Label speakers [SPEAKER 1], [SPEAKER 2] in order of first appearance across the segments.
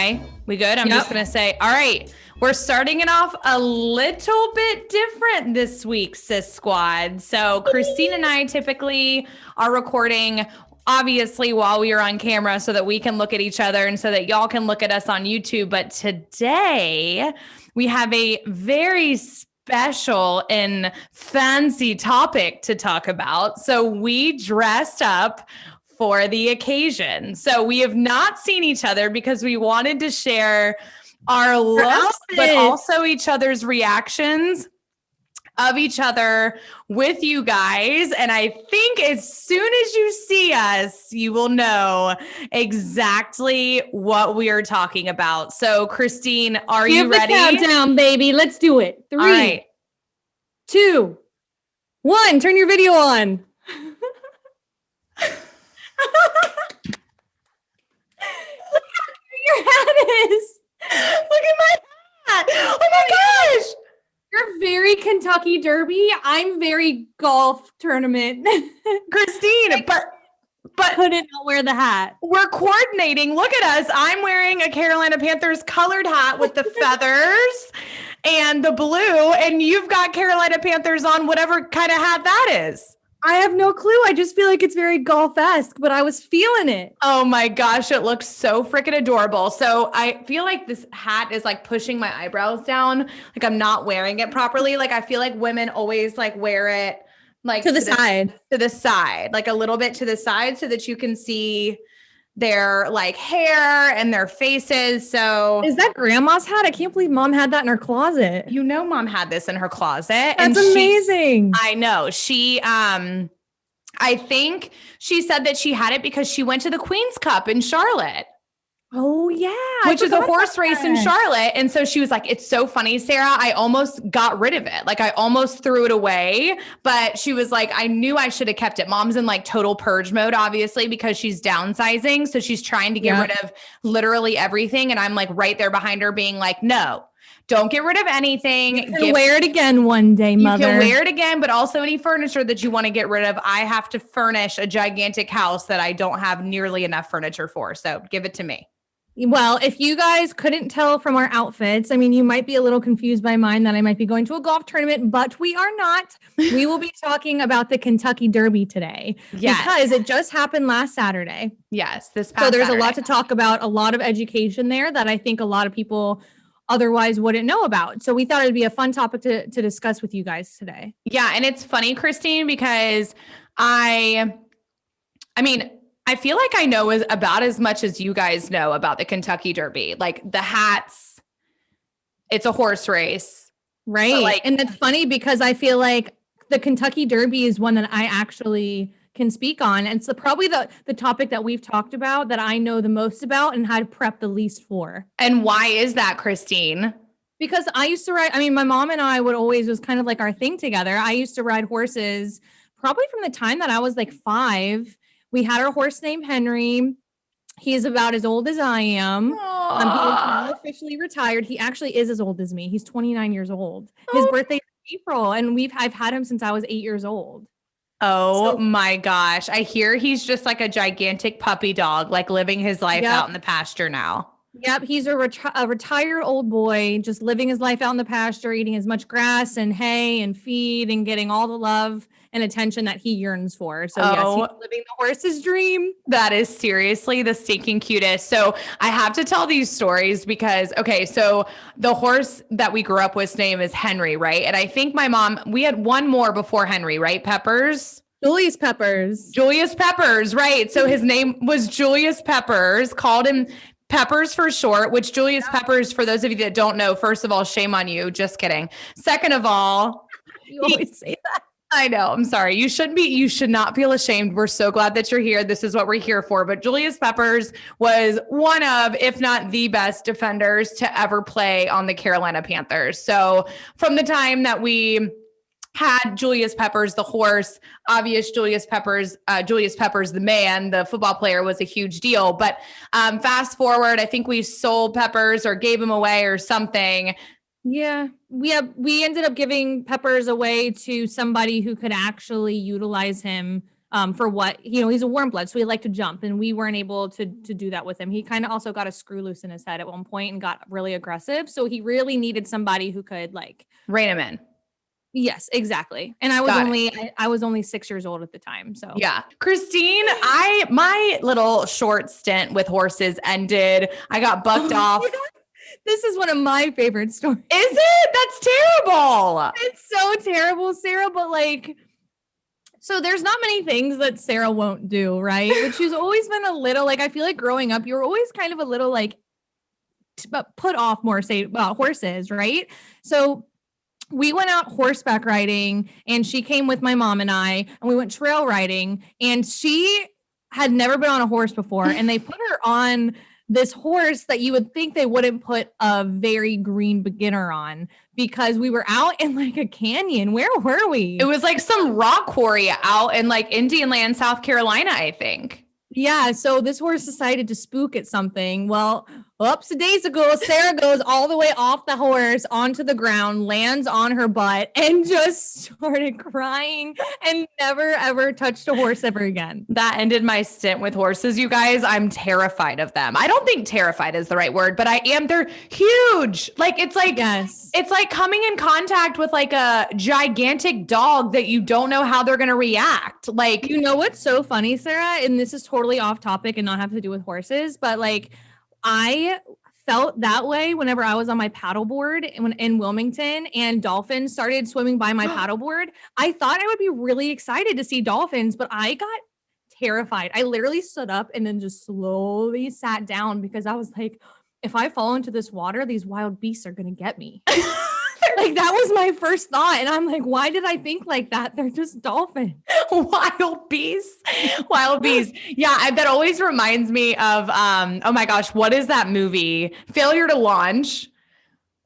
[SPEAKER 1] Okay, we good? I'm
[SPEAKER 2] Yep.
[SPEAKER 1] just going to say, all right, we're starting it off a little bit different this week, Sis Squad. So Christine and I typically are recording obviously while we are on camera so that we can look at each other and so that y'all can look at us on YouTube. But today we have a very special and fancy topic to talk about. So we dressed up for the occasion. So we have not seen each other because we wanted to share our looks, but also each other's reactions of each other with you guys. And I think as soon as you see us, you will know exactly what we are talking about. So Christine, are you ready?
[SPEAKER 2] Give the countdown, baby. Let's do it. 3,
[SPEAKER 1] All right.
[SPEAKER 2] 2, 1. Turn your video on. Look how cute your hat is.
[SPEAKER 1] Look at my hat. Oh my gosh.
[SPEAKER 2] You're very Kentucky Derby. I'm very golf tournament.
[SPEAKER 1] Christine, but
[SPEAKER 2] couldn't not wear the hat.
[SPEAKER 1] We're coordinating. Look at us. I'm wearing a Carolina Panthers colored hat with the feathers and the blue, and you've got Carolina Panthers on, whatever kind of hat that is.
[SPEAKER 2] I have no clue. I just feel like it's very golf-esque, but I was feeling it.
[SPEAKER 1] Oh my gosh, it looks so freaking adorable. So I feel like this hat is like pushing my eyebrows down. Like I'm not wearing it properly. Like I feel like women always like wear it like
[SPEAKER 2] to the side,
[SPEAKER 1] like a little bit to the side so that you can see their like hair and their faces. So
[SPEAKER 2] is that grandma's hat? I can't believe mom had that in her closet.
[SPEAKER 1] You know, mom had this in her closet.
[SPEAKER 2] That's amazing.
[SPEAKER 1] I know. She, I think she said that she had it because she went to the Queen's Cup in Charlotte.
[SPEAKER 2] Oh yeah.
[SPEAKER 1] Which is a horse race in Charlotte. And so she was like, it's so funny, Sarah. I almost got rid of it. Like I almost threw it away, but she was like, I knew I should have kept it. Mom's in like total purge mode, obviously, because she's downsizing. So she's trying to get rid of literally everything. And I'm like right there behind her being like, no, don't get rid of anything.
[SPEAKER 2] You can wear it again one day, mother.
[SPEAKER 1] You can wear it again, but also any furniture that you want to get rid of. I have to furnish a gigantic house that I don't have nearly enough furniture for. So give it to me.
[SPEAKER 2] Well, if you guys couldn't tell from our outfits, I mean, you might be a little confused by mine that I might be going to a golf tournament, but we are not. We will be talking about the Kentucky Derby today because it just happened last Saturday.
[SPEAKER 1] Yes, this past
[SPEAKER 2] So there's
[SPEAKER 1] Saturday.
[SPEAKER 2] A lot to talk about, a lot of education there that I think a lot of people otherwise wouldn't know about. So we thought it'd be a fun topic to discuss with you guys today.
[SPEAKER 1] Yeah, and it's funny, Christine, because I mean, I feel like I know about as much as you guys know about the Kentucky Derby. Like the hats, it's a horse race.
[SPEAKER 2] Right. And it's funny because I feel like the Kentucky Derby is one that I actually can speak on. And it's probably the topic that we've talked about that I know the most about and how to prep the least for.
[SPEAKER 1] And why is that, Christine?
[SPEAKER 2] Because I used to ride, I mean, my mom and I was kind of like our thing together. I used to ride horses probably from the time that I was like 5. We had our horse named Henry. He's about as old as I am. He is now officially retired. He actually is as old as me. He's 29 years old. His birthday is April, and I've had him since I was 8 years old.
[SPEAKER 1] Oh my gosh. I hear he's just like a gigantic puppy dog, like living his life out in the pasture now.
[SPEAKER 2] Yep. He's a retired old boy, just living his life out in the pasture, eating as much grass and hay and feed and getting all the love and attention that he yearns for. So yes, he's living the horse's dream.
[SPEAKER 1] That is seriously the stinking cutest. So I have to tell these stories because, so the horse that we grew up with's name is Henry, right? And I think my mom, we had one more before Henry, right? Peppers?
[SPEAKER 2] Julius Peppers.
[SPEAKER 1] Julius Peppers, right. So his name was Julius Peppers, called him Peppers for short, which Julius Peppers, for those of you that don't know, first of all, shame on you. Just kidding. Second of all,
[SPEAKER 2] you always say that.
[SPEAKER 1] I know. I'm sorry. You should not feel ashamed. We're so glad that you're here. This is what we're here for. But Julius Peppers was one of, if not the best defenders to ever play on the Carolina Panthers. So from the time that we had Julius Peppers, the horse, obvious Julius Peppers, the man, the football player, was a huge deal. But fast forward, I think we sold Peppers or gave him away or something.
[SPEAKER 2] Yeah, we ended up giving Peppers away to somebody who could actually utilize him for what, he's a warm blood. So he liked to jump, and we weren't able to do that with him. He kind of also got a screw loose in his head at one point and got really aggressive. So he really needed somebody who could like
[SPEAKER 1] rein him in.
[SPEAKER 2] Yes, exactly. And I was only 6 years old at the time. So
[SPEAKER 1] yeah. Christine, my little short stint with horses ended. I got bucked off.
[SPEAKER 2] This is one of my favorite stories.
[SPEAKER 1] Is it? That's terrible.
[SPEAKER 2] It's so terrible, Sarah. But like, so there's not many things that Sarah won't do, right? But she's always been a little like, I feel like growing up, you're always kind of a little like put off more, say, about horses, right? So we went out horseback riding, and she came with my mom and I, and we went trail riding, and she had never been on a horse before. And they put her on this horse that you would think they wouldn't put a very green beginner on, because we were out in like a canyon. Where were we?
[SPEAKER 1] It was like some rock quarry out in like Indian Land, South Carolina, I think.
[SPEAKER 2] Yeah. So this horse decided to spook at something. Well, oops, days ago, Sarah goes all the way off the horse onto the ground, lands on her butt, and just started crying and never, ever touched a horse ever again.
[SPEAKER 1] That ended my stint with horses, you guys. I'm terrified of them. I don't think terrified is the right word, but I am. They're huge. Like, it's like,
[SPEAKER 2] yes.
[SPEAKER 1] It's like coming in contact with like a gigantic dog that you don't know how they're going to react. Like,
[SPEAKER 2] you know what's so funny, Sarah? And this is totally off topic and not have to do with horses, but like, I felt that way whenever I was on my paddleboard in Wilmington and dolphins started swimming by my paddleboard. I thought I would be really excited to see dolphins, but I got terrified. I literally stood up and then just slowly sat down, because I was like, if I fall into this water, these wild beasts are going to get me. Like, that was my first thought. And I'm like, why did I think like that? They're just dolphins.
[SPEAKER 1] Wild beasts. Wild beasts. Yeah. That always reminds me of, oh my gosh, what is that movie? Failure to Launch,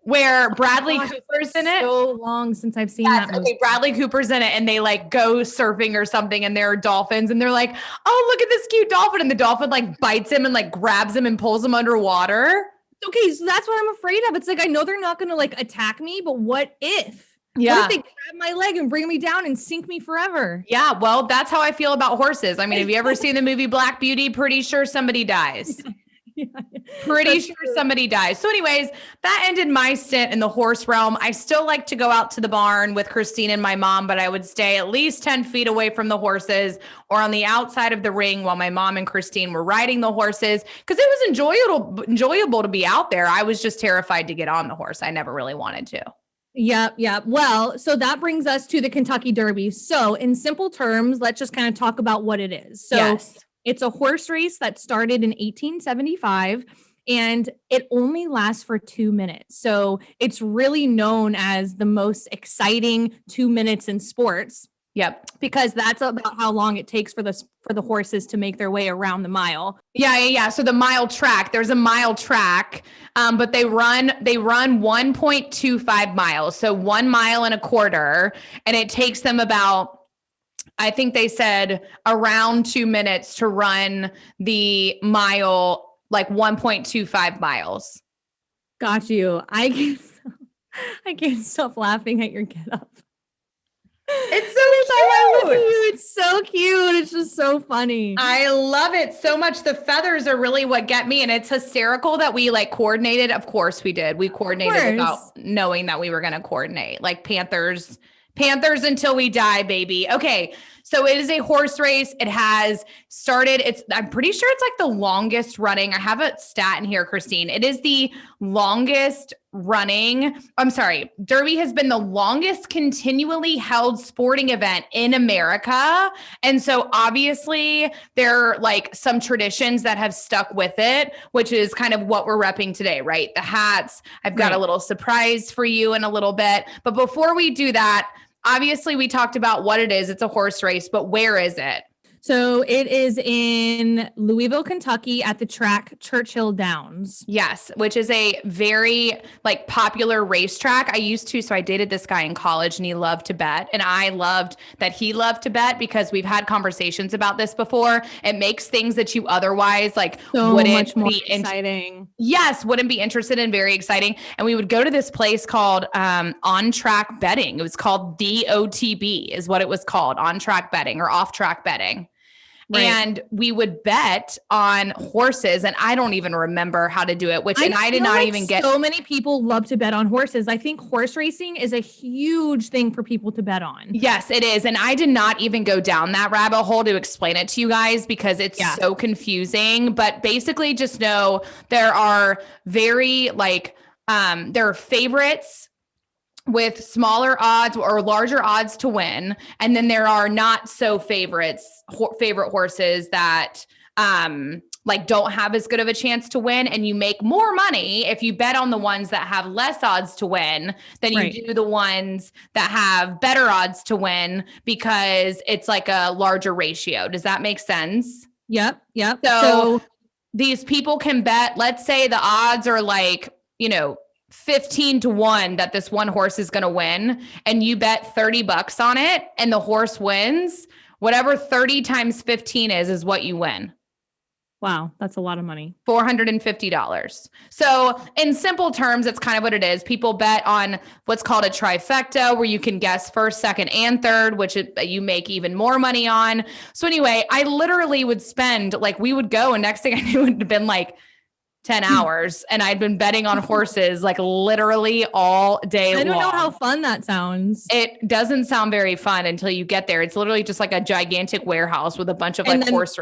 [SPEAKER 1] where Bradley Cooper's in it.
[SPEAKER 2] So long since I've seen that movie.
[SPEAKER 1] Okay, Bradley Cooper's in it, and they like go surfing or something, and there are dolphins, and they're like, oh, look at this cute dolphin. And the dolphin like bites him and like grabs him and pulls him underwater.
[SPEAKER 2] Okay, so that's what I'm afraid of. It's like, I know they're not going to like attack me, but what if?
[SPEAKER 1] Yeah.
[SPEAKER 2] What if they grab my leg and bring me down and sink me forever?
[SPEAKER 1] Yeah, well, that's how I feel about horses. I mean, have you ever seen the movie Black Beauty? Pretty sure somebody dies.
[SPEAKER 2] Yeah.
[SPEAKER 1] Pretty sure somebody dies. So anyways, that ended my stint in the horse realm. I still like to go out to the barn with Christine and my mom, but I would stay at least 10 feet away from the horses or on the outside of the ring while my mom and Christine were riding the horses, because it was enjoyable to be out there. I was just terrified to get on the horse. I never really wanted to.
[SPEAKER 2] Yeah. Well, so that brings us to the Kentucky Derby. So in simple terms, let's just kind of talk about what it is. So
[SPEAKER 1] yes.
[SPEAKER 2] It's a horse race that started in 1875, and it only lasts for 2 minutes. So it's really known as the most exciting 2 minutes in sports.
[SPEAKER 1] Yep.
[SPEAKER 2] Because that's about how long it takes for the horses to make their way around the mile.
[SPEAKER 1] Yeah. So the mile track, there's a mile track, but they run 1.25 miles. So 1 mile and a quarter, and it takes them about, I think they said, around 2 minutes to run the mile, like 1.25 miles.
[SPEAKER 2] Got you. I can't stop laughing at your getup.
[SPEAKER 1] It's so cute.
[SPEAKER 2] It's so cute. It's just so funny.
[SPEAKER 1] I love it so much. The feathers are really what get me. And it's hysterical that we like coordinated. Of course we did. We coordinated without knowing that we were going to coordinate, like Panthers until we die, baby. Okay. So it is a horse race. It has started. I'm pretty sure it's like the longest running. I have a stat in here, Christine. It is the longest running. I'm sorry. Derby has been the longest continually held sporting event in America. And so obviously there are like some traditions that have stuck with it, which is kind of what we're repping today, right? The hats. I've got a little surprise for you in a little bit. But before we do that, obviously we talked about what it is. It's a horse race, but where is it?
[SPEAKER 2] So it is in Louisville, Kentucky at the track Churchill Downs.
[SPEAKER 1] Yes, which is a very like popular racetrack. I used to, so I dated this guy in college and he loved to bet. And I loved that he loved to bet because we've had conversations about this before. It makes things that you otherwise like
[SPEAKER 2] So
[SPEAKER 1] wouldn't
[SPEAKER 2] much more
[SPEAKER 1] be
[SPEAKER 2] exciting.
[SPEAKER 1] Yes, wouldn't be interested in. Very exciting. And we would go to this place called On Track Betting. It was called DOTB is what it was called, On Track Betting or Off Track Betting. Right. And we would bet on horses, and I don't even remember how to do it, and I did not even get.
[SPEAKER 2] So many people love to bet on horses. I think horse racing is a huge thing for people to bet on.
[SPEAKER 1] Yes, it is. And I did not even go down that rabbit hole to explain it to you guys because it's so confusing. But basically just know there are very there are favorites with smaller odds or larger odds to win. And then there are not so favorite horses that don't have as good of a chance to win. And you make more money if you bet on the ones that have less odds to win than you do the ones that have better odds to win because it's like a larger ratio. Does that make sense?
[SPEAKER 2] Yep.
[SPEAKER 1] So these people can bet, let's say the odds are 15-1 that this one horse is going to win, and you bet $30 on it and the horse wins, whatever 30 times 15 is what you win.
[SPEAKER 2] Wow. That's a lot of money.
[SPEAKER 1] $450. So in simple terms, it's kind of what it is. People bet on what's called a trifecta where you can guess first, second, and third, which you make even more money on. So anyway, I literally would spend we would go and next thing I knew it would have been 10 hours and I'd been betting on horses literally all day long.
[SPEAKER 2] I don't know how fun that sounds.
[SPEAKER 1] It doesn't sound very fun until you get there. It's literally just a gigantic warehouse with a bunch of horse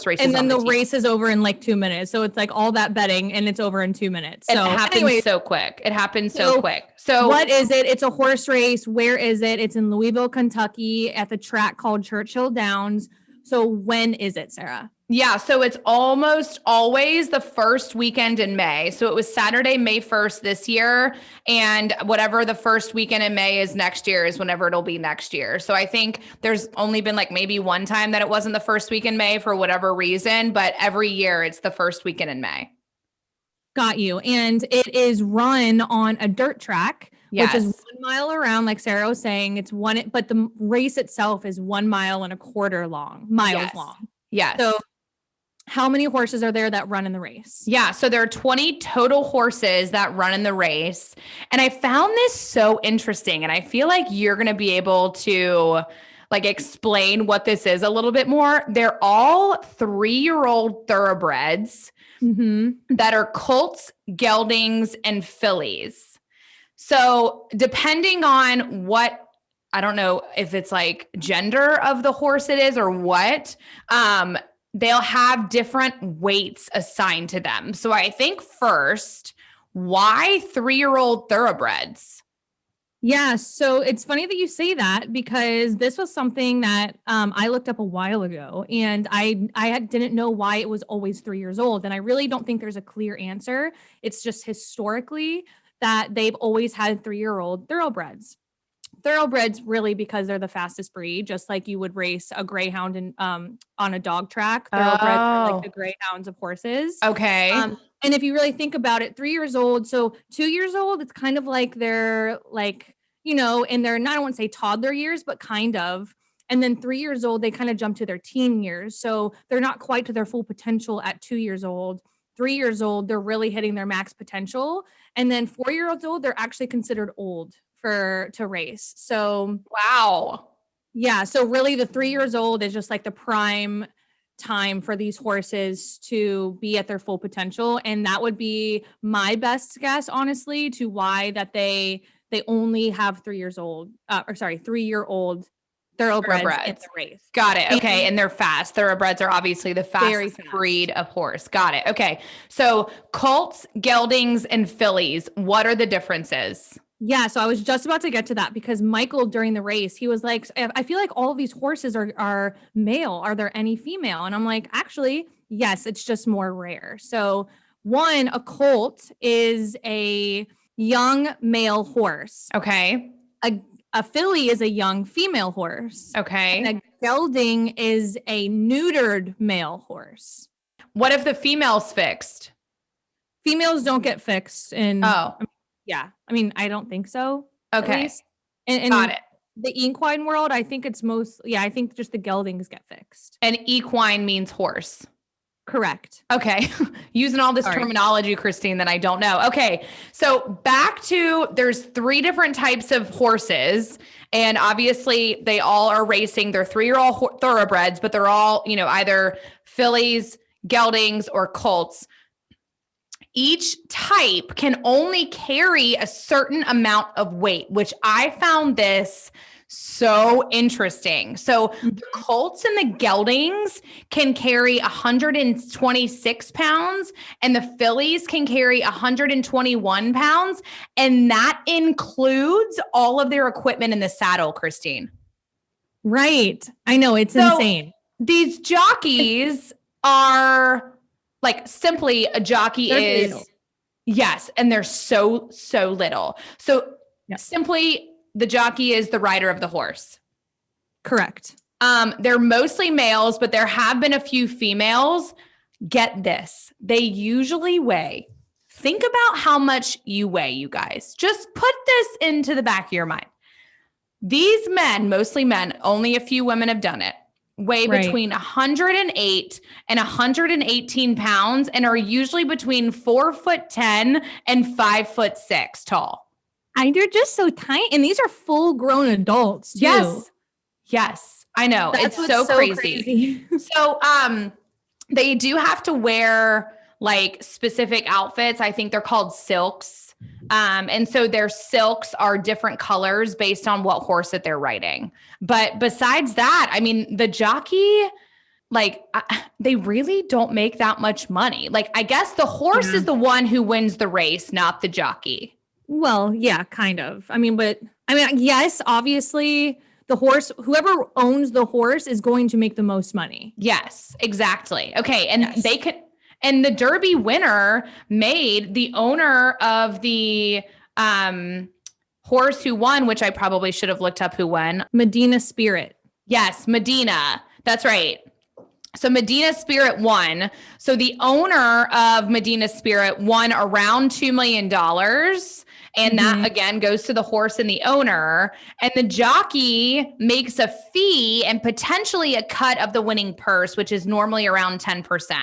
[SPEAKER 1] races.
[SPEAKER 2] And then the race is over in 2 minutes. So it's all that betting and it's over in 2 minutes. So
[SPEAKER 1] it happens so quick. It happens so quick. So
[SPEAKER 2] what is it? It's a horse race. Where is it? It's in Louisville, Kentucky at the track called Churchill Downs. So when is it, Sarah?
[SPEAKER 1] Yeah, so it's almost always the first weekend in May. So it was Saturday, May 1st this year. And whatever the first weekend in May is next year is whenever it'll be next year. So I think there's only been maybe one time that it wasn't the first week in May for whatever reason. But every year it's the first weekend in May.
[SPEAKER 2] Got you. And it is run on a dirt track. Yes. Which is 1 mile around, like Sarah was saying. It's but the race itself is 1.25 miles long.
[SPEAKER 1] Yes.
[SPEAKER 2] So how many horses are there that run in the race?
[SPEAKER 1] Yeah. So there are 20 total horses that run in the race. And I found this so interesting. And I feel like you're going to be able to explain what this is a little bit more. They're all 3-year-old thoroughbreds that are colts, geldings, and fillies. So depending on what, I don't know if it's gender of the horse it is or what, they'll have different weights assigned to them. So I think first, why 3-year-old thoroughbreds?
[SPEAKER 2] Yeah. So it's funny that you say that because this was something that I looked up a while ago and I didn't know why it was always 3 years old. And I really don't think there's a clear answer. It's just historically that they've always had 3-year-old thoroughbreds. Thoroughbreds really because they're the fastest breed, just like you would race a greyhound on a dog track. Thoroughbreds are the greyhounds of horses.
[SPEAKER 1] Okay.
[SPEAKER 2] And if you really think about it, 3 years old, so 2 years old, it's kind of they're in their, I don't want to say toddler years, but kind of. And then 3 years old, they kind of jump to their teen years. So they're not quite to their full potential at 2 years old. 3 years old, they're really hitting their max potential. And then 4 years old, they're actually considered old to race. So
[SPEAKER 1] wow.
[SPEAKER 2] Yeah. So really the 3 years old is just the prime time for these horses to be at their full potential. And that would be my best guess, honestly, to why that they only have 3-year-old thoroughbreds in the race.
[SPEAKER 1] Got it. Okay. And they're fast. Thoroughbreds are obviously the fastest breed of horse. Got it. Okay. So colts, geldings, and fillies, what are the differences?
[SPEAKER 2] Yeah. So I was just about to get to that because Michael during the race, he was like, I feel like all of these horses are male. Are there any female? And I'm like, actually, yes, it's just more rare. So a colt is a young male horse.
[SPEAKER 1] Okay.
[SPEAKER 2] a filly is a young female horse.
[SPEAKER 1] Okay.
[SPEAKER 2] And a gelding is a neutered male horse.
[SPEAKER 1] What if the female's fixed?
[SPEAKER 2] Females don't get fixed.
[SPEAKER 1] Oh,
[SPEAKER 2] Yeah. I mean, I don't think so. At
[SPEAKER 1] okay.
[SPEAKER 2] least. And
[SPEAKER 1] Got it.
[SPEAKER 2] the equine world, I think it's I think just the geldings get fixed.
[SPEAKER 1] And equine means horse.
[SPEAKER 2] Correct.
[SPEAKER 1] Okay. Using all this terminology, Christine, that I don't know. Okay. So back to, there's 3 different types of horses, and obviously they all are racing. They're 3-year-old thoroughbreds, but they're all, either fillies, geldings, or colts. Each type can only carry a certain amount of weight, which I found this so interesting. So the colts and the geldings can carry 126 pounds, and the fillies can carry 121 pounds. And that includes all of their equipment in the saddle, Christine.
[SPEAKER 2] Right. I know, it's insane.
[SPEAKER 1] These jockeys are like, simply a jockey is little. Yes. And they're so little. So simply, the jockey is the rider of the horse.
[SPEAKER 2] Correct.
[SPEAKER 1] They're mostly males, but there have been a few females. Get this. They usually weigh. Think about how much you weigh, you guys. Just put this into the back of your mind. These men, mostly men, only a few women have done it, weigh between 108 and 118 pounds and are usually between 4'10" and 5'6" tall.
[SPEAKER 2] They're just so tiny. And these are full grown adults too.
[SPEAKER 1] Yes. I know. It's so crazy. So, they do have to wear like specific outfits. I think they're called silks. And so their silks are different colors based on what horse that they're riding. But besides that, I mean, the jockey, they really don't make that much money. Like, I guess the horse is the one who wins the race, not the jockey.
[SPEAKER 2] Well, yeah, kind of. Yes, obviously the horse, whoever owns the horse is going to make the most money.
[SPEAKER 1] Yes, exactly. Okay. And they could, and the Derby winner made the owner of the horse who won, which I probably should have looked up who won.
[SPEAKER 2] Medina Spirit.
[SPEAKER 1] Yes, Medina. That's right. So Medina Spirit won. So the owner of Medina Spirit won around $2 million. And that, again, goes to the horse and the owner. And the jockey makes a fee and potentially a cut of the winning purse, which is normally around 10%.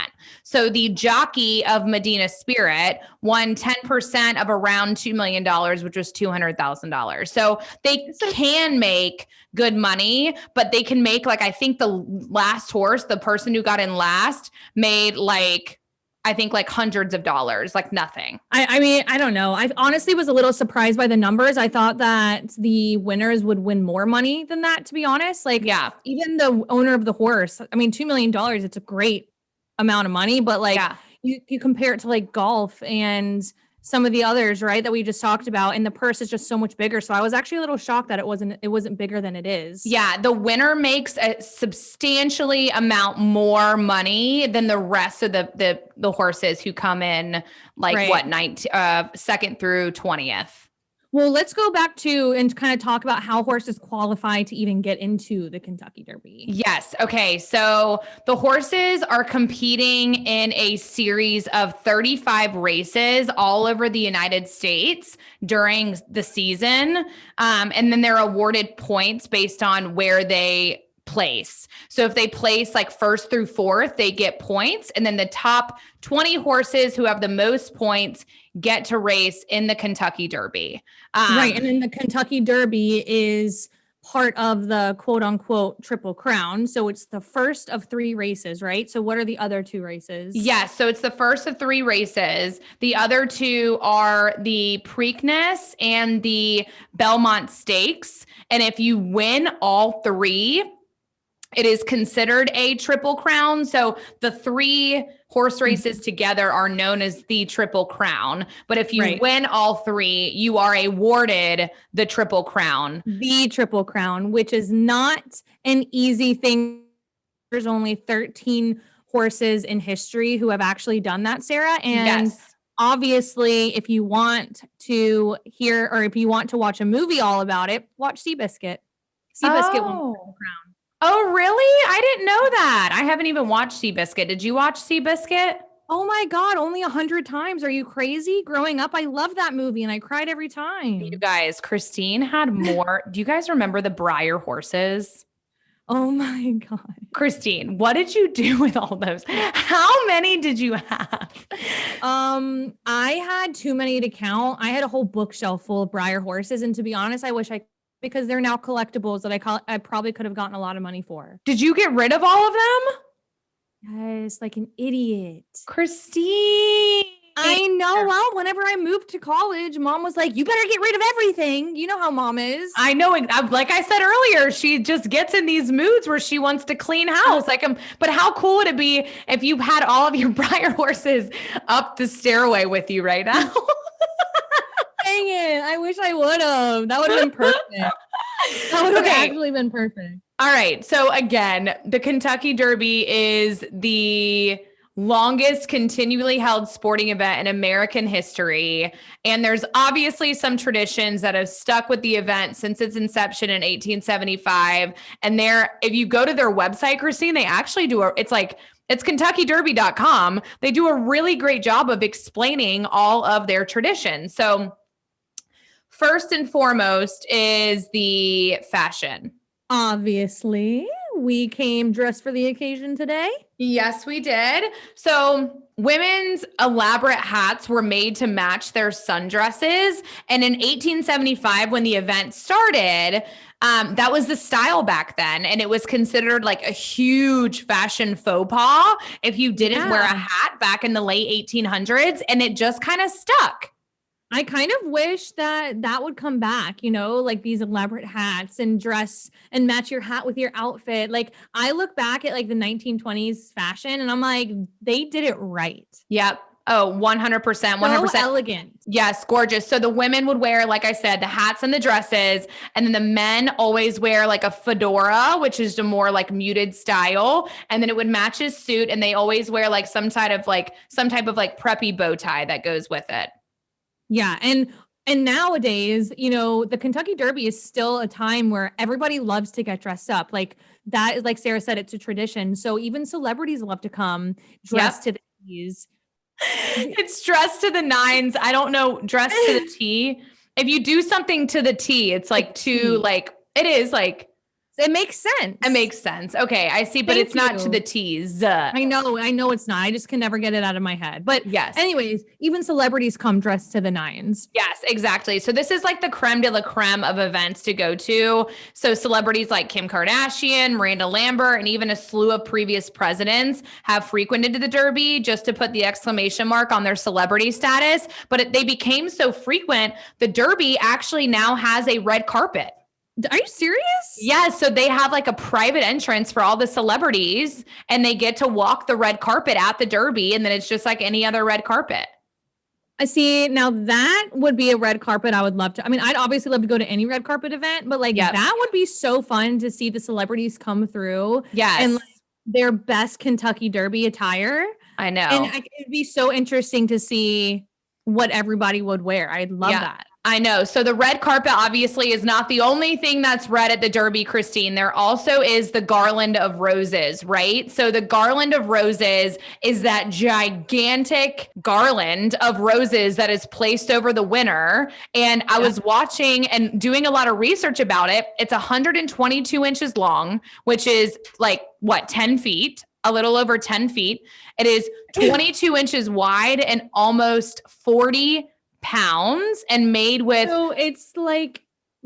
[SPEAKER 1] So the jockey of Medina Spirit won 10% of around $2 million, which was $200,000. So they can make good money, but they can make, I think the last horse, the person who got in last, made hundreds of dollars, nothing.
[SPEAKER 2] I don't know. I honestly was a little surprised by the numbers. I thought that the winners would win more money than that, to be honest. Even the owner of the horse, $2 million, it's a great amount of money, but you compare it to golf and some of the others, right, that we just talked about, and the purse is just so much bigger. So I was actually a little shocked that it wasn't bigger than it is.
[SPEAKER 1] Yeah, the winner makes a substantially amount more money than the rest of the horses who come in second through 20th.
[SPEAKER 2] Well, let's go back to and kind of talk about how horses qualify to even get into the Kentucky Derby.
[SPEAKER 1] Yes. Okay. So the horses are competing in a series of 35 races all over the United States during the season. And then they're awarded points based on where they place. So if they place first through fourth, they get points. And then the top 20 horses who have the most points get to race in the Kentucky Derby.
[SPEAKER 2] Right. And then the Kentucky Derby is part of the quote unquote Triple Crown. So it's the first of 3 races, right? So what are the other 2 races?
[SPEAKER 1] Yes. So it's the first of 3 races. The other 2 are the Preakness and the Belmont Stakes. And if you win all 3, it is considered a Triple Crown. So the 3 horse races together are known as the Triple Crown. But if you win all 3, you are awarded the Triple Crown.
[SPEAKER 2] The Triple Crown, which is not an easy thing. There's only 13 horses in history who have actually done that, Sarah. And obviously, if you want to hear or if you want to watch a movie all about it, watch Seabiscuit. Seabiscuit won the crown.
[SPEAKER 1] Oh, really? I didn't know that. I haven't even watched Seabiscuit. Did you watch Seabiscuit?
[SPEAKER 2] Oh my God, only 100 times. Are you crazy? Growing up, I loved that movie and I cried every time.
[SPEAKER 1] You guys, Christine had more. Do you guys remember the Breyer horses?
[SPEAKER 2] Oh my God.
[SPEAKER 1] Christine, what did you do with all those? How many did you have?
[SPEAKER 2] I had too many to count. I had a whole bookshelf full of Breyer horses. And to be honest, I wish because they're now collectibles that I probably could have gotten a lot of money for.
[SPEAKER 1] Did you get rid of all of them?
[SPEAKER 2] Yes, like an idiot.
[SPEAKER 1] Christine.
[SPEAKER 2] I know. Well, whenever I moved to college, mom was like, you better get rid of everything. You know how mom is.
[SPEAKER 1] I know. Like I said earlier, she just gets in these moods where she wants to clean house. But how cool would it be if you had all of your Breyer horses up the stairway with you right now?
[SPEAKER 2] Dang it. I wish I would have. That would have been perfect. That would have actually been perfect.
[SPEAKER 1] All right. So again, the Kentucky Derby is the longest continually held sporting event in American history. And there's obviously some traditions that have stuck with the event since its inception in 1875. And if you go to their website, Christine, they actually it's KentuckyDerby.com. They do a really great job of explaining all of their traditions. So first and foremost is the fashion.
[SPEAKER 2] Obviously, we came dressed for the occasion today.
[SPEAKER 1] Yes, we did. So women's elaborate hats were made to match their sundresses. And in 1875, when the event started, that was the style back then. And it was considered like a huge fashion faux pas if you didn't wear a hat back in the late 1800s. And it just kind of stuck.
[SPEAKER 2] I kind of wish that would come back, like these elaborate hats and dress and match your hat with your outfit. Like I look back at like the 1920s fashion and I'm like, they did it right.
[SPEAKER 1] Yep. Oh, 100%. 100%.
[SPEAKER 2] So elegant.
[SPEAKER 1] Yes, gorgeous. So the women would wear, like I said, the hats and the dresses. And then the men always wear like a fedora, which is a more like muted style. And then it would match his suit. And they always wear like some type of like preppy bow tie that goes with it.
[SPEAKER 2] Yeah. And nowadays, the Kentucky Derby is still a time where everybody loves to get dressed up. Like that is, like Sarah said, it's a tradition. So even celebrities love to come dressed to the T's.
[SPEAKER 1] It's dressed to the nines. I don't know, dressed to the T. If you do something to the T, it's like it is like.
[SPEAKER 2] It makes sense.
[SPEAKER 1] It makes sense. Okay, I see, but it's not to the T's.
[SPEAKER 2] I know it's not. I just can never get it out of my head. But
[SPEAKER 1] yes.
[SPEAKER 2] Anyways, even celebrities come dressed to the nines.
[SPEAKER 1] Yes, exactly. So this is like the creme de la creme of events to go to. So celebrities like Kim Kardashian, Miranda Lambert, and even a slew of previous presidents have frequented the Derby just to put the exclamation mark on their celebrity status. But they became so frequent, the Derby actually now has a red carpet.
[SPEAKER 2] Are you serious?
[SPEAKER 1] Yes. So they have like a private entrance for all the celebrities and they get to walk the red carpet at the Derby. And then it's just like any other red carpet.
[SPEAKER 2] I see. Now that would be a red carpet I would love to. I mean, I'd obviously love to go to any red carpet event, but like that would be so fun to see the celebrities come through.
[SPEAKER 1] Yes.
[SPEAKER 2] And like their best Kentucky Derby attire.
[SPEAKER 1] I know.
[SPEAKER 2] And it'd be so interesting to see what everybody would wear. I'd love that.
[SPEAKER 1] I know. So the red carpet obviously is not the only thing that's red at the Derby, Christine. There also is the garland of roses, right? So the garland of roses is that gigantic garland of roses that is placed over the winner. And I was watching and doing a lot of research about it. It's 122 inches long, which is like 10 feet, a little over 10 feet. It is 22 inches wide and almost 40 pounds and made with.
[SPEAKER 2] So it's like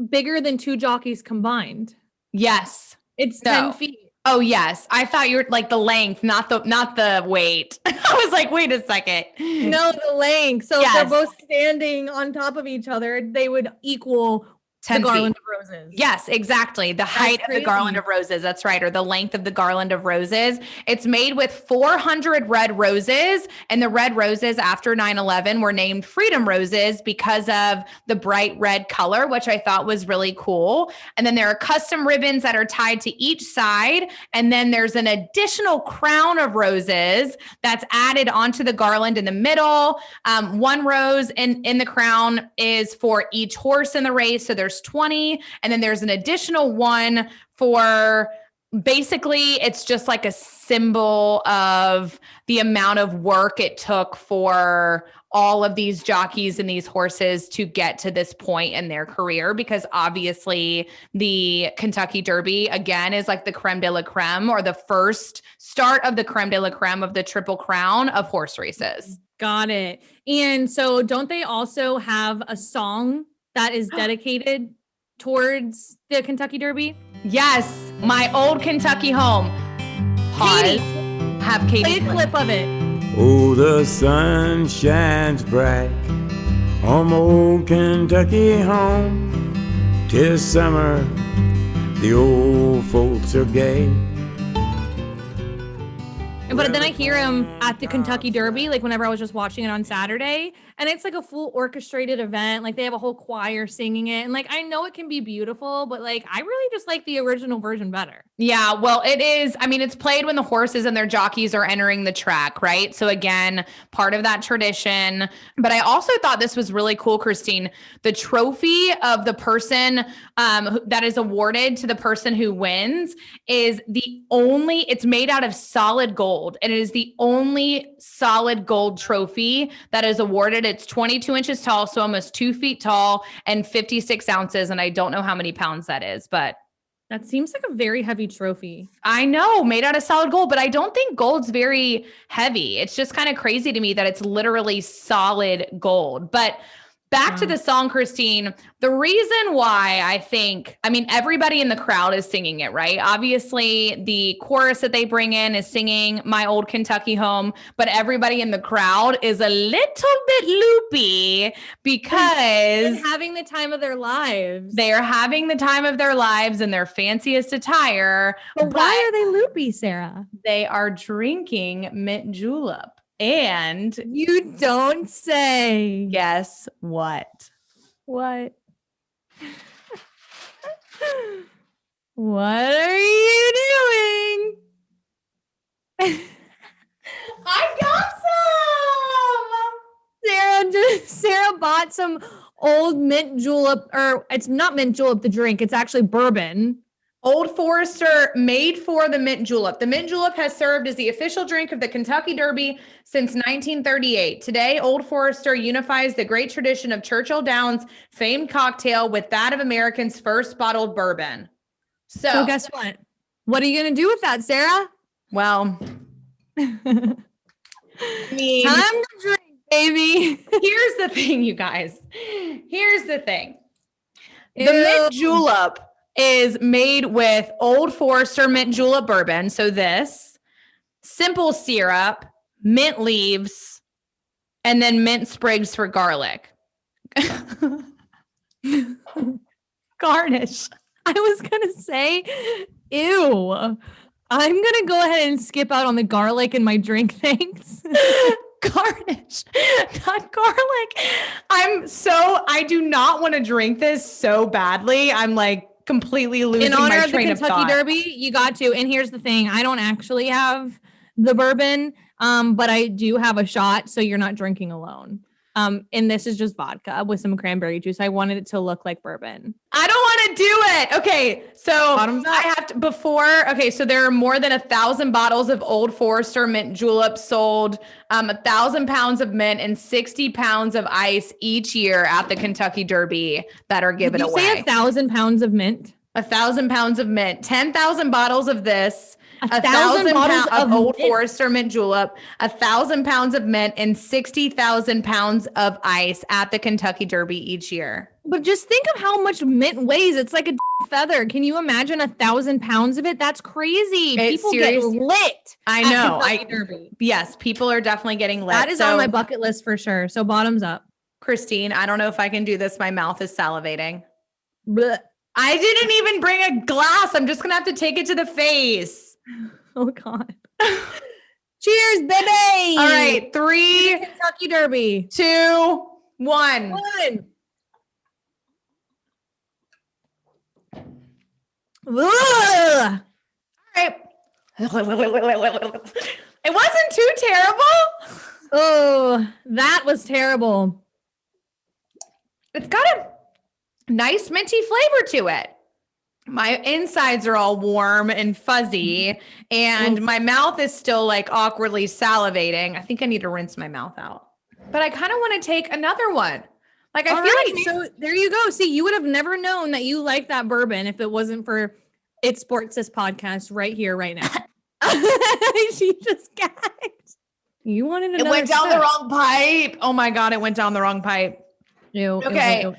[SPEAKER 2] bigger than two jockeys combined.
[SPEAKER 1] Yes.
[SPEAKER 2] It's 10 feet.
[SPEAKER 1] Oh yes. I thought you were like the length, not the weight. I was like, wait a second.
[SPEAKER 2] No, the length. So if they're both standing on top of each other, they would equal
[SPEAKER 1] 10
[SPEAKER 2] the garland
[SPEAKER 1] feet.
[SPEAKER 2] of roses.
[SPEAKER 1] Yes, exactly. The height of the garland of roses. That's right. Or the length of the garland of roses. It's made with 400 red roses. And the red roses after 9/11 were named Freedom Roses because of the bright red color, which I thought was really cool. And then there are custom ribbons that are tied to each side. And then there's an additional crown of roses that's added onto the garland in the middle. One rose in the crown is for each horse in the race. So there's 20. And then there's an additional one for basically it's just like a symbol of the amount of work it took for all of these jockeys and these horses to get to this point in their career, because obviously the Kentucky Derby again is like the creme de la creme, or the first start of the creme de la creme of the Triple Crown of horse races.
[SPEAKER 2] Got it. And so don't they also have a song that is dedicated towards the Kentucky Derby?
[SPEAKER 1] Yes, my old Kentucky home. Pause.
[SPEAKER 2] Katie.
[SPEAKER 1] Have Katie
[SPEAKER 2] Play a clip of it.
[SPEAKER 3] Oh, the sun shines bright on my old Kentucky home. 'Tis summer, the old folks are gay.
[SPEAKER 2] But then I hear him at the Kentucky Derby, like whenever I was just watching it on Saturday, and it's like a full orchestrated event. Like they have a whole choir singing it. And like, I know it can be beautiful, but like, I really just like the original version better.
[SPEAKER 1] Yeah, well, it is. I mean, it's played when the horses and their jockeys are entering the track, right? So again, part of that tradition. But I also thought this was really cool, Christine. The trophy of the person that is awarded to the person who wins is it's made out of solid gold. And it is the only solid gold trophy that is awarded. It's 22 inches tall, so almost 2 feet tall, and 56 ounces. And I don't know how many pounds that is, but
[SPEAKER 2] that seems like a very heavy trophy.
[SPEAKER 1] I know, made out of solid gold, but I don't think gold's very heavy. It's just kind of crazy to me that it's literally solid gold. But back to the song, Christine, the reason why everybody in the crowd is singing it, right? Obviously, the chorus that they bring in is singing My Old Kentucky Home, but everybody in the crowd is a little bit loopy because
[SPEAKER 2] they're having the time of their lives.
[SPEAKER 1] They are having the time of their lives in their fanciest attire.
[SPEAKER 2] But why are they loopy, Sarah?
[SPEAKER 1] They are drinking mint julep. And
[SPEAKER 2] you don't say.
[SPEAKER 1] Guess what?
[SPEAKER 2] What? What are you doing?
[SPEAKER 1] I got some.
[SPEAKER 2] Sarah bought some old mint julep, or it's not mint julep, the drink. It's actually bourbon.
[SPEAKER 1] Old Forester made for the mint julep. The mint julep has served as the official drink of the Kentucky Derby since 1938. Today, Old Forester unifies the great tradition of Churchill Downs' famed cocktail with that of Americans' first bottled bourbon.
[SPEAKER 2] So guess what? What are you going to do with that, Sarah?
[SPEAKER 1] Well,
[SPEAKER 2] time to drink, baby.
[SPEAKER 1] Here's the thing, you guys. Here's the thing. The mint julep is made with Old Forester mint julep bourbon. So this, simple syrup, mint leaves, and then mint sprigs for garlic. Garnish.
[SPEAKER 2] I was going to say, ew. I'm going to go ahead and skip out on the garlic in my drink, thanks.
[SPEAKER 1] Garnish, not garlic. I do not want to drink this so badly. I'm like, completely losing my train of thought.
[SPEAKER 2] In honor of the Kentucky Derby, you got to. And here's the thing. I don't actually have the bourbon, but I do have a shot, so you're not drinking alone. And this is just vodka with some cranberry juice. I wanted it to look like bourbon.
[SPEAKER 1] I don't want to do it. Okay, so I have to so there are more than 1,000 bottles of Old Forester mint julep sold, 1,000 pounds of mint and 60 pounds of ice each year at the Kentucky Derby that are given away.
[SPEAKER 2] Did you say 1,000 pounds of mint?
[SPEAKER 1] 1,000 pounds of mint, 10,000 bottles of this.
[SPEAKER 2] 1,000
[SPEAKER 1] pounds of Old
[SPEAKER 2] mint.
[SPEAKER 1] Forester mint julep, 1,000 pounds of mint, and 60,000 pounds of ice at the Kentucky Derby each year.
[SPEAKER 2] But just think of how much mint weighs. It's like a feather. Can you imagine 1,000 pounds of it? That's crazy. People get lit. I
[SPEAKER 1] know. Yes, people are definitely getting lit.
[SPEAKER 2] That is on my bucket list for sure. So bottoms up.
[SPEAKER 1] Christine, I don't know if I can do this. My mouth is salivating.
[SPEAKER 2] Blech.
[SPEAKER 1] I didn't even bring a glass. I'm just going to have to take it to the face.
[SPEAKER 2] Oh God. Cheers, baby.
[SPEAKER 1] All right. 3,
[SPEAKER 2] Kentucky Derby.
[SPEAKER 1] 2, 1.
[SPEAKER 2] Ugh.
[SPEAKER 1] Right. It wasn't too terrible.
[SPEAKER 2] Oh, that was terrible.
[SPEAKER 1] It's got a nice minty flavor to it. My insides are all warm and fuzzy, and my mouth is still like awkwardly salivating. I think I need to rinse my mouth out, but I kind of want to take another one. Like, I feel like
[SPEAKER 2] so there you go. See, you would have never known that you like that bourbon if it wasn't for It's Sports This podcast right here, right now. She just gagged. You wanted another
[SPEAKER 1] it went down the
[SPEAKER 2] sip.
[SPEAKER 1] wrong pipe. Oh my God, it went down the wrong pipe.
[SPEAKER 2] Ew,
[SPEAKER 1] Okay.
[SPEAKER 2] ew.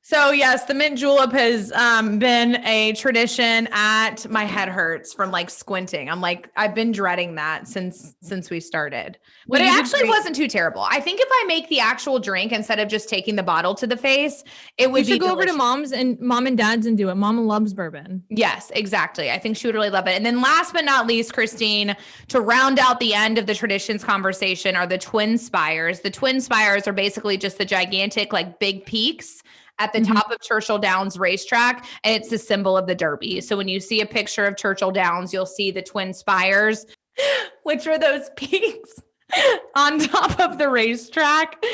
[SPEAKER 1] So yes, the mint julep has been a tradition at my head hurts from like squinting. I've been dreading that since we started. But
[SPEAKER 2] Well,
[SPEAKER 1] it
[SPEAKER 2] you did
[SPEAKER 1] actually
[SPEAKER 2] great.
[SPEAKER 1] wasn't too terrible. I think if I make the actual drink instead of just taking the bottle to the face, it would
[SPEAKER 2] You
[SPEAKER 1] be
[SPEAKER 2] should go over to
[SPEAKER 1] delicious.
[SPEAKER 2] mom and dad's and do it. Mom loves bourbon.
[SPEAKER 1] Yes, exactly. I think she would really love it. And then last but not least, Christine, to round out the end of the traditions conversation are the twin spires. The twin spires are basically just the gigantic, like big peaks at the top of Churchill Downs racetrack. And it's the symbol of the Derby. So when you see a picture of Churchill Downs, you'll see the twin spires, which are those peaks on top of the racetrack.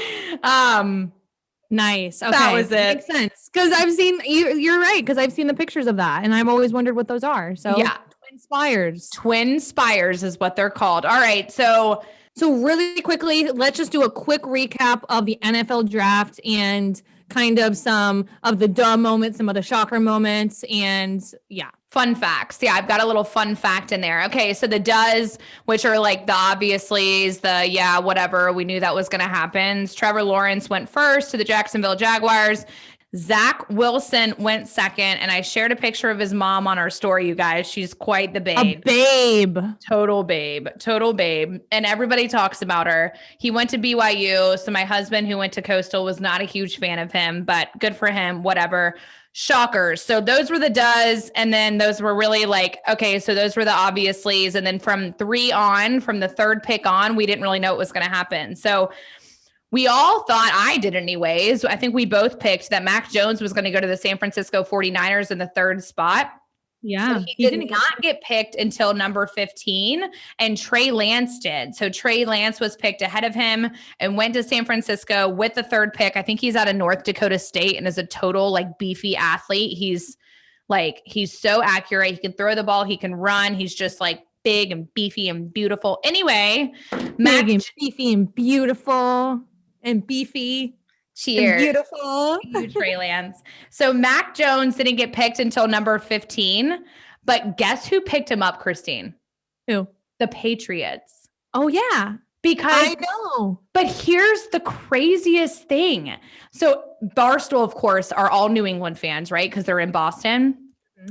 [SPEAKER 2] Nice. Okay.
[SPEAKER 1] That was it.
[SPEAKER 2] Makes sense. Because I've seen you're right, because I've seen the pictures of that and I've always wondered what those are. So
[SPEAKER 1] Yeah.
[SPEAKER 2] twin spires.
[SPEAKER 1] Twin spires is what they're called. All right. So
[SPEAKER 2] really quickly, let's just do a quick recap of the NFL draft and kind of some of the dumb moments, some of the shocker moments, and yeah.
[SPEAKER 1] fun facts. Yeah, I've got a little fun fact in there. Okay, so the does, which are like the obviously's, the yeah, whatever, we knew that was going to happen. Trevor Lawrence went first to the Jacksonville Jaguars. Zach Wilson went second, and I shared a picture of his mom on our story, you guys. She's quite the babe.
[SPEAKER 2] A babe.
[SPEAKER 1] Total babe. And everybody talks about her. He went to BYU. So my husband, who went to Coastal, was not a huge fan of him, but good for him, whatever. Shockers. So those were the does. And then those were really like, okay, so those were the obviously's. And then from the third pick on, we didn't really know what was going to happen. So we all thought, I did anyways, I think we both picked that Mac Jones was going to go to the San Francisco 49ers in the third spot.
[SPEAKER 2] Yeah.
[SPEAKER 1] So he did not get picked until number 15, and Trey Lance did. So Trey Lance was picked ahead of him and went to San Francisco with the third pick. I think he's out of North Dakota State and is a total like beefy athlete. He's so accurate. He can throw the ball. He can run. He's just like big and beefy and beautiful. Anyway,
[SPEAKER 2] big and beefy and beautiful and beefy.
[SPEAKER 1] Cheers.
[SPEAKER 2] Beautiful.
[SPEAKER 1] Huge Trey Lance. So Mac Jones didn't get picked until number 15, but guess who picked him up, Christine?
[SPEAKER 2] Who?
[SPEAKER 1] The Patriots.
[SPEAKER 2] Oh yeah.
[SPEAKER 1] Because
[SPEAKER 2] I know.
[SPEAKER 1] But here's the craziest thing. So Barstool, of course, are all New England fans, right? Because they're in Boston.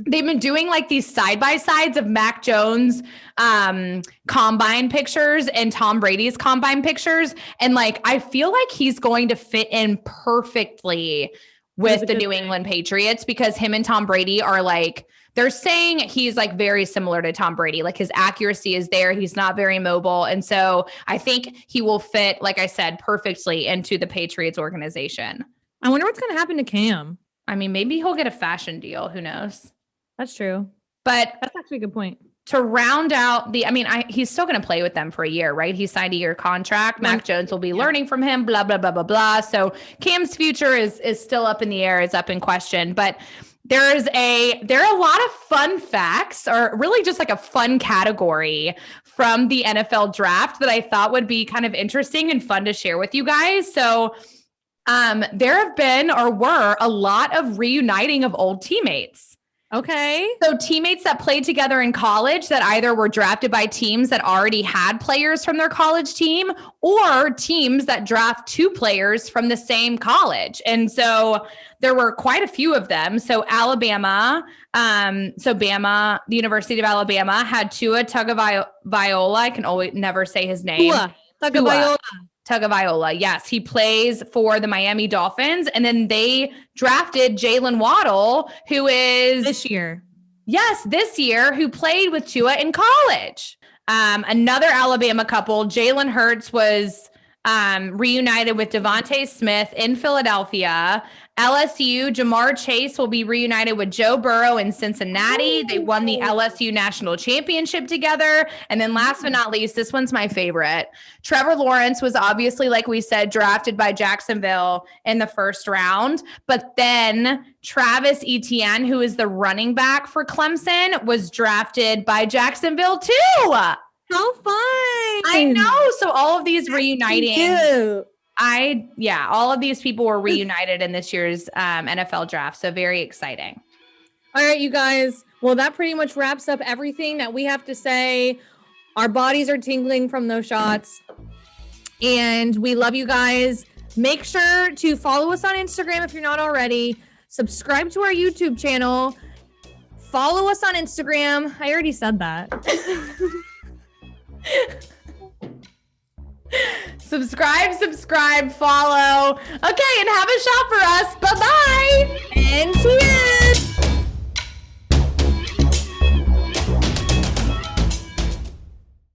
[SPEAKER 1] They've been doing like these side-by-sides of Mac Jones combine pictures and Tom Brady's combine pictures. And like, I feel like he's going to fit in perfectly with the New England Patriots, because him and Tom Brady are like, they're saying he's like very similar to Tom Brady. Like his accuracy is there. He's not very mobile. And so I think he will fit, like I said, perfectly into the Patriots organization.
[SPEAKER 2] I wonder what's going to happen to Cam.
[SPEAKER 1] I mean, maybe he'll get a fashion deal. Who knows?
[SPEAKER 2] That's true.
[SPEAKER 1] But
[SPEAKER 2] that's actually a good point.
[SPEAKER 1] To round out he's still going to play with them for a year, right? He signed a year contract. Mac Jones will be learning from him, blah, blah, blah, blah, blah. So Cam's future is still up in the air, is up in question. But there are a lot of fun facts, or really just like a fun category from the NFL draft that I thought would be kind of interesting and fun to share with you guys. So there have been, or were, a lot of reuniting of old teammates.
[SPEAKER 2] Okay.
[SPEAKER 1] So teammates that played together in college that either were drafted by teams that already had players from their college team, or teams that draft two players from the same college. And so there were quite a few of them. So Bama, the University of Alabama had Tua Tagovailoa. I can always never say his name.
[SPEAKER 2] Tagovailoa.
[SPEAKER 1] Tagovailoa. Yes, he plays for the Miami Dolphins. And then they drafted Jalen Waddle, who is
[SPEAKER 2] This year.
[SPEAKER 1] Yes, this year, who played with Tua in college. Another Alabama couple, Jalen Hurts was reunited with Devontae Smith in Philadelphia. LSU, Jamar Chase will be reunited with Joe Burrow in Cincinnati. They won the LSU national championship together. And then last but not least, this one's my favorite. Trevor Lawrence was obviously, like we said, drafted by Jacksonville in the first round. But then Travis Etienne, who is the running back for Clemson, was drafted by Jacksonville too.
[SPEAKER 2] How fun.
[SPEAKER 1] I know. So all of these reuniting.
[SPEAKER 2] Cute.
[SPEAKER 1] All of these people were reunited in this year's NFL draft. So very exciting.
[SPEAKER 2] All right, you guys. Well, that pretty much wraps up everything that we have to say. Our bodies are tingling from those shots. And we love you guys. Make sure to follow us on Instagram if you're not already. Subscribe to our YouTube channel. Follow us on Instagram. I already said that.
[SPEAKER 1] Subscribe, follow. Okay, and have a shot for us. Bye-bye.
[SPEAKER 2] And cheers.